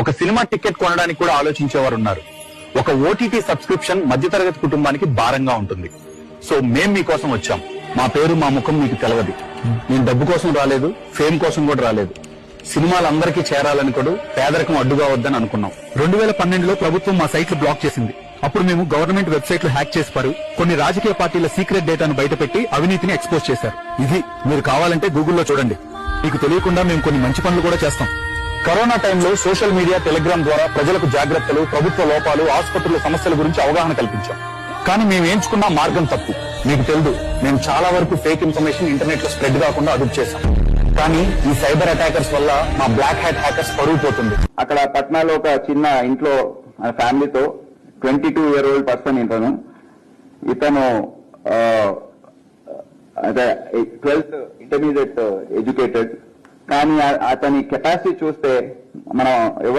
ఒక cinema ticket కొనడానికి కూడా ఆలోచించేవారు ఉన్నారు. ఒక ఓటీటీ సబ్స్క్రిప్షన్ మధ్యతరగతి కుటుంబానికి భారంగా ఉంటుంది. సో మేం మీకోసం వచ్చాం. మా పేరు మా ముఖం మీకు తెలవదు. నేను డబ్బు కోసం రాలేదు, ఫేమ్ కోసం కూడా రాలేదు. సినిమాలు అందరికీ చేరాలని కూడా పేదరికం అడ్డుగా వద్దని అనుకున్నాం. 2012లో ప్రభుత్వం మా సైట్లు బ్లాక్ చేసింది. అప్పుడు మేము గవర్నమెంట్ వెబ్సైట్లు హ్యాక్ చేసిపారు, కొన్ని రాజకీయ పార్టీల సీక్రెట్ డేటాను బయటపెట్టి అవినీతిని ఎక్స్పోజ్ చేశారు. ఇది మీరు కావాలంటే గూగుల్లో చూడండి. మీకు తెలియకుండా మేము కొన్ని మంచి పనులు కూడా చేస్తాం. కరోనా టైంలో సోషల్ మీడియా, టెలిగ్రామ్ ద్వారా ప్రజలకు జాగ్రత్తలు, ప్రభుత్వ లోపాలు, ఆసుపత్రుల సమస్యల గురించి అవగాహన కల్పించాం. కానీ మేము ఎంచుకున్న మార్గం తప్పు. మీకు తెలుసు, మేము చాలా వరకు ఫేక్ ఇన్ఫర్మేషన్ ఇంటర్నెట్ లో స్ప్రెడ్ కాకుండా అదుపు చేశాం. కానీ ఈ సైబర్ అటాకర్స్ వల్ల మా బ్లాక్ హ్యాట్ హ్యాకర్స్ పరుగు పోతుంది. అక్కడ పట్నాలో ఒక చిన్న ఇంట్లో ఫ్యామిలీతో 22-year-old పర్సన్ ఇతను అదే 12th ఇంటర్మీడియట్ ఎడ్యుకేటెడ్. కానీ అతని కెపాసిటీ చూస్తే మనం ఎవరు